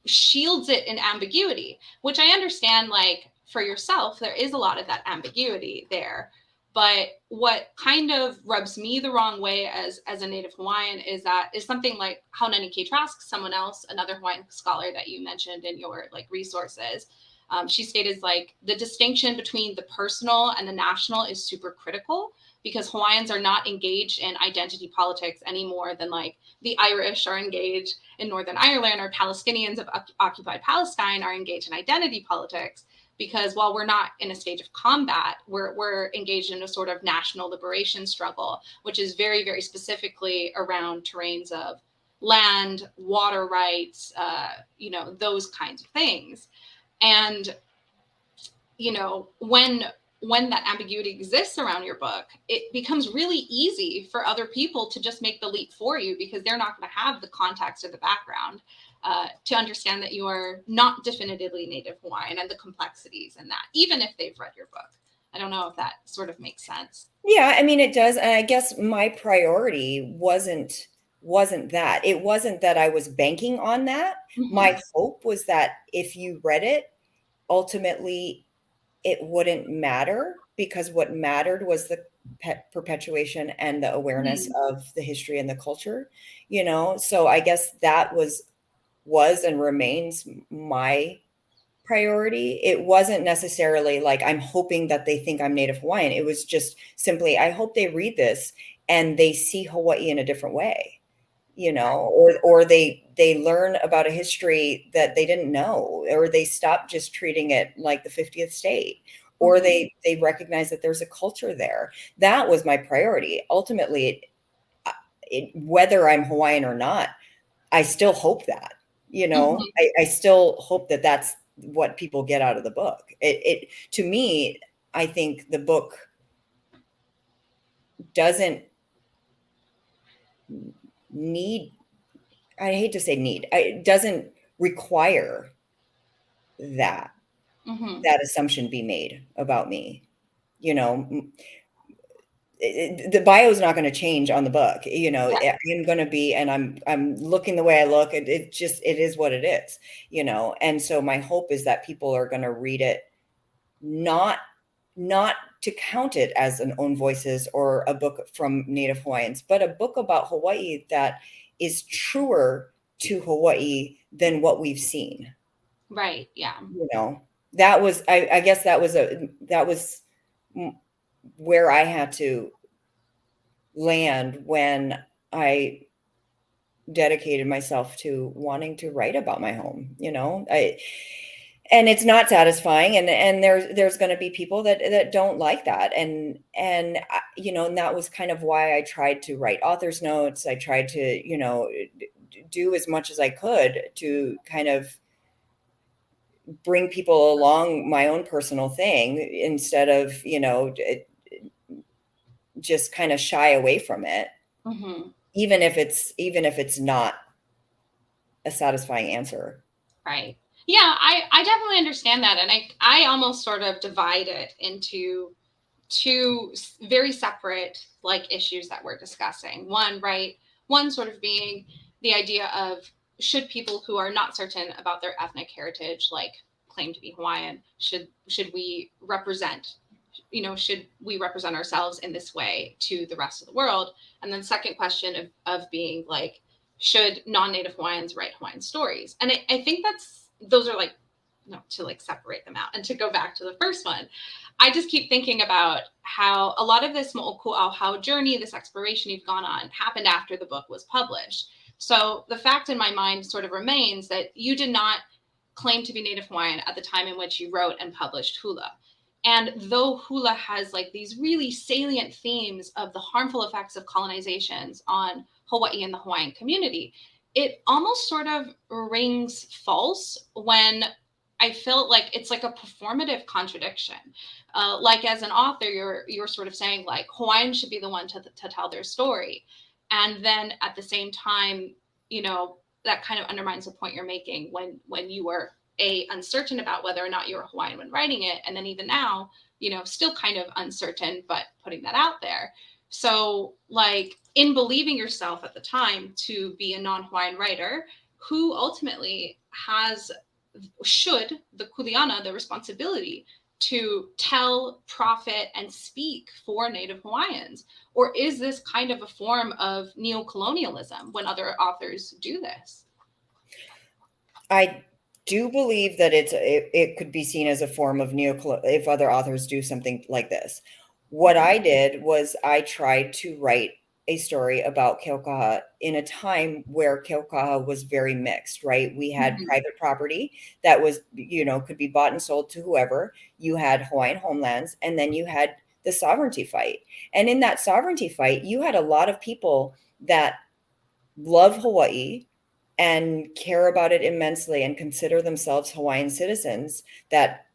Speaker 1: shields it in ambiguity, which I understand, like, for yourself, there is a lot of that ambiguity there. But what kind of rubs me the wrong way as a Native Hawaiian is something like how Haunani Trask, someone else, another Hawaiian scholar that you mentioned in your, like, resources, she stated, like, the distinction between the personal and the national is super critical. because Hawaiians are not engaged in identity politics any more than like the Irish are engaged in Northern Ireland, or Palestinians of occupied Palestine are engaged in identity politics. Because while we're not in a stage of combat, we're engaged in a sort of national liberation struggle, which is very, very specifically around terrains of land, water rights, those kinds of things. And, when that ambiguity exists around your book, it becomes really easy for other people to just make the leap for you, because they're not going to have the context or the background to understand that you are not definitively Native Hawaiian and the complexities in that, even if they've read your book. I don't know if that sort of makes sense.
Speaker 2: Yeah, I mean, it does. And I guess my priority wasn't that. It wasn't that I was banking on that. Mm-hmm. My hope was that if you read it, ultimately it wouldn't matter, because what mattered was the perpetuation and the awareness of the history and the culture, So I guess that was and remains my priority. It wasn't necessarily like I'm hoping that they think I'm Native Hawaiian. It was just simply, I hope they read this and they see Hawaii in a different way, or they learn about a history that they didn't know, or they stop just treating it like the 50th state, or they recognize that there's a culture there. That was my priority. Ultimately, whether I'm Hawaiian or not, I still hope that, I still hope that that's what people get out of the book. It to me, I think the book doesn't need, I hate to say need, it doesn't require that that assumption be made about me. The bio is not going to change on the book. I'm going to be, and I'm looking the way I look. It is what it is, And so my hope is that people are going to read it, not to count it as an own voices or a book from Native Hawaiians, but a book about Hawaii that is truer to Hawaii than what we've seen.
Speaker 1: Right. Yeah.
Speaker 2: That was, I guess that was where I had to land when I dedicated myself to wanting to write about my home, and it's not satisfying. And there's going to be people that don't like that. And that was kind of why I tried to write author's notes. I tried to, do as much as I could to kind of bring people along my own personal thing, instead of, just kind of shy away from it, even if it's not a satisfying answer.
Speaker 1: Right. Yeah, I definitely understand that. And I almost sort of divide it into two very separate issues that we're discussing. One sort of being the idea of, should people who are not certain about their ethnic heritage, claim to be Hawaiian, should we represent, should we represent ourselves in this way to the rest of the world? And then second question of being should non-Native Hawaiians write Hawaiian stories? And I think those are to separate them out. And to go back to the first one, I just keep thinking about how a lot of this moʻokūʻauhau journey, this exploration you've gone on, happened after the book was published. So the fact in my mind sort of remains that you did not claim to be Native Hawaiian at the time in which you wrote and published Hula. And though Hula has these really salient themes of the harmful effects of colonizations on Hawaii and the Hawaiian community, it almost sort of rings false when I feel like it's a performative contradiction. As an author, you're sort of saying Hawaiians should be the one to tell their story. And then at the same time, that kind of undermines the point you're making when you were uncertain about whether or not you were Hawaiian when writing it. And then even now, still kind of uncertain, but putting that out there. So in believing yourself at the time to be a non-Hawaiian writer, who ultimately should the kuleana, the responsibility to tell, profit, and speak for Native Hawaiians? Or is this kind of a form of neo-colonialism when other authors do this?
Speaker 2: I do believe that it could be seen as a form of if other authors do something like this. what I did was I tried to write a story about Kekuhi in a time where Kekuhi was very mixed, right? We had
Speaker 1: Mhm.
Speaker 2: private property that was, could be bought and sold to whoever. You had Hawaiian homelands, and then you had the sovereignty fight. And in that sovereignty fight, you had a lot of people that love Hawaii and care about it immensely and consider themselves Hawaiian citizens that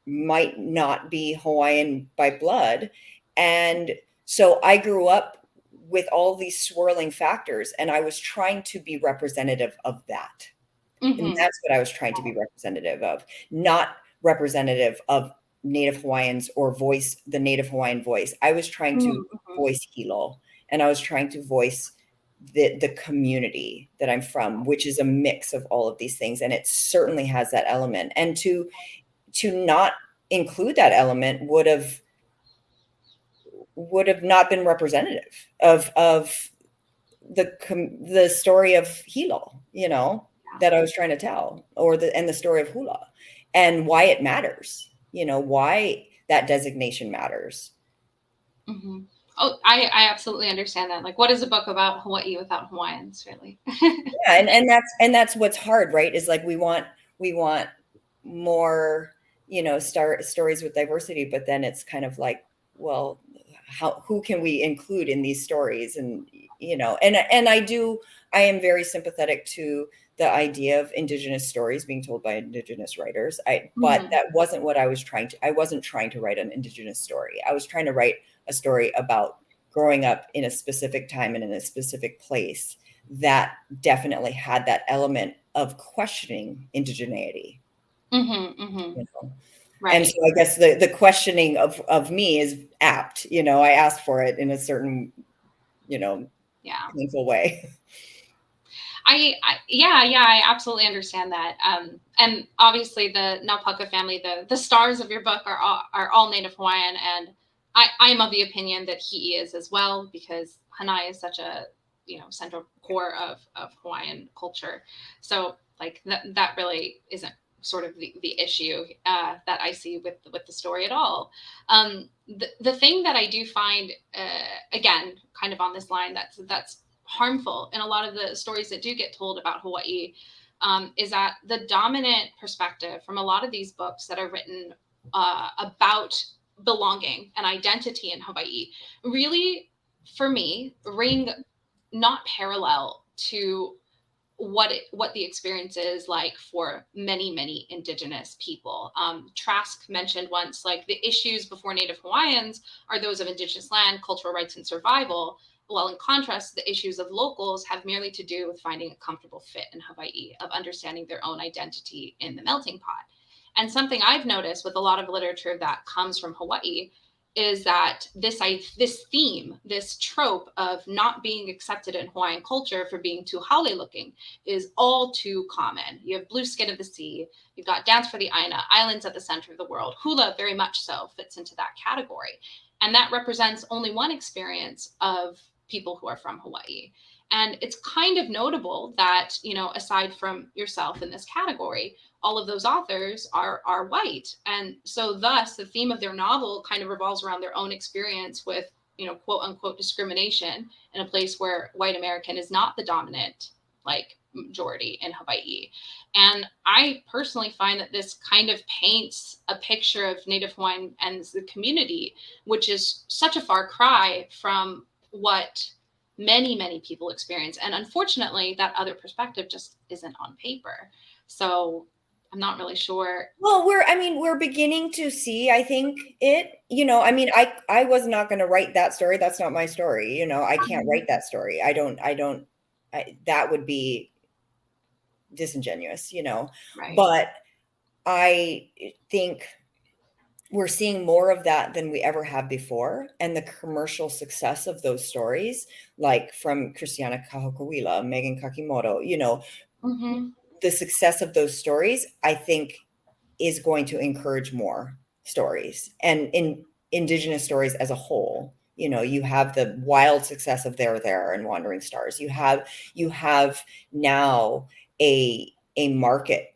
Speaker 2: might not be Hawaiian by blood. And so I grew up with all these swirling factors, and I was trying to be representative of that. And
Speaker 1: Mhm.
Speaker 2: that's what I was trying to be representative of, not representative of Native Hawaiians or voice the Native Hawaiian voice. I was trying to
Speaker 1: Mhm.
Speaker 2: voice Hilo, and I was trying to voice the community that I'm from, which is a mix of all of these things, and it certainly has that element. And to not include that element would have not been representative of the story of Hilo, that I was trying to tell, and the story of Hula, and why it matters, why that designation matters.
Speaker 1: Mhm. Oh, I absolutely understand that. Like, what is a book about Hawaii without Hawaiians, really?
Speaker 2: Yeah, and that's what's hard, right? Is like we want more, stories with diversity, but then it's kind of like, well, who can we include in these stories? And I am very sympathetic to the idea of indigenous stories being told by indigenous writers. But
Speaker 1: Mhm.
Speaker 2: that wasn't what I wasn't trying to write an indigenous story. I was trying to write a story about growing up in a specific time and in a specific place that definitely had that element of questioning indigeneity,
Speaker 1: Mhm. Mhm.
Speaker 2: you know. And so
Speaker 1: Right.
Speaker 2: I guess the questioning of me is apt. I asked for it in a certain, you know,
Speaker 1: Yeah.
Speaker 2: painful way.
Speaker 1: Yeah, I absolutely understand that. And obviously the Naupaka family, the stars of your book are all Native Hawaiian, and I am of the opinion that he is as well, because Hanai is such a central core of Hawaiian culture. So like that really isn't sort of the issue that I see with the story at all. The thing that I do find again kind of on this line that's harmful in a lot of the stories that do get told about Hawaii is that the dominant perspective from a lot of these books that are written about belonging and identity in Hawaii really, for me, ring not parallel to what the experience is like for many indigenous people. Trask mentioned once, like, the issues before Native Hawaiians are those of indigenous land, cultural rights, and survival, while in contrast the issues of locals have merely to do with finding a comfortable fit in Hawaii, of understanding their own identity in the melting pot. And something I've noticed with a lot of literature that comes from Hawaii is that this theme, this trope of not being accepted in Hawaiian culture for being too haole looking, is all too common. You have Blue Skin of the Sea, you've got Dance for the Aina, Islands at the Center of the World. Hula very much so fits into that category. And that represents only one experience of people who are from Hawaii. And it's kind of notable that, aside from yourself in this category, all of those authors are white. And so thus the theme of their novel kind of revolves around their own experience with, quote unquote discrimination in a place where white American is not the dominant like majority in Hawaii. And I personally find that this kind of paints a picture of Native Hawaiian and the community, which is such a far cry from what many people experience. And unfortunately, that other perspective just isn't on paper. So I'm not really sure.
Speaker 2: Well, we're beginning to see, I think, I was not going to write that story. That's not my story. I can't write that story. That would be disingenuous.
Speaker 1: Right.
Speaker 2: But I think we're seeing more of that than we ever have before. And the commercial success of those stories, like from Christiana Kahokawila, Megan Kakimoto,
Speaker 1: Mm-hmm.
Speaker 2: the success of those stories, I think, is going to encourage more stories, and in indigenous stories as a whole. You have the wild success of There and Wandering Stars. You have now a market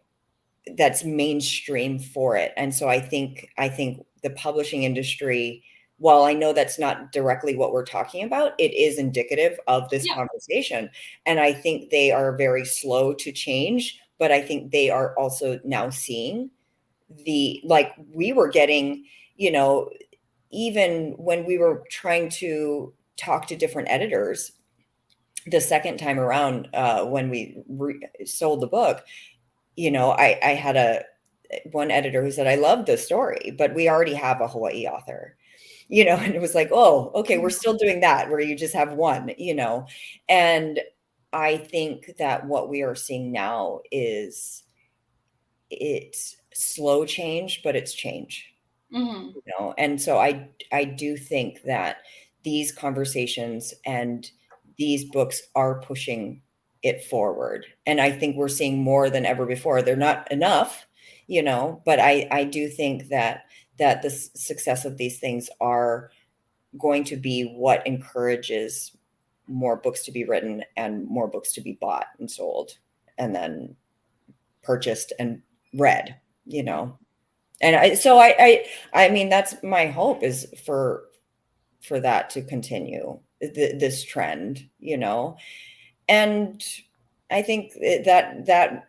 Speaker 2: that's mainstream for it. And so I think the publishing industry while I know that's not directly what we're talking about, it is indicative of this
Speaker 1: Yeah.
Speaker 2: conversation. And I think they are very slow to change, but I think they are also now seeing like we were getting, even when we were trying to talk to different editors the second time around, when we sold the book, I had one editor who said, I love the story, but we already have a Hawaii author, and it was like, oh, okay, we're still doing that where you just have one, and I think that what we are seeing now is it's slow change, but it's change.
Speaker 1: Mm-hmm.
Speaker 2: And so I do think that these conversations and these books are pushing it forward, and I think we're seeing more than ever before. They're not enough, but I do think that the success of these things are going to be what encourages more books to be written and more books to be bought and sold and then purchased and read, and I mean, that's my hope, is for that to continue, this trend, and I think that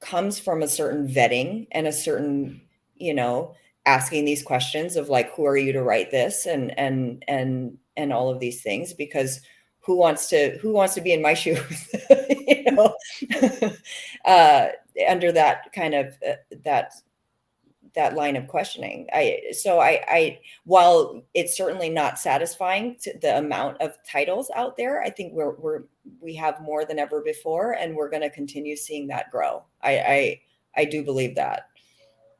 Speaker 2: comes from a certain vetting and a certain, asking these questions of like, who are you to write this, and all of these things, because who wants to be in my shoes, you know, uh, under that kind of that line of questioning. I while it's certainly not satisfying to the amount of titles out there, I think we have more than ever before, and we're going to continue seeing that grow. I do believe that.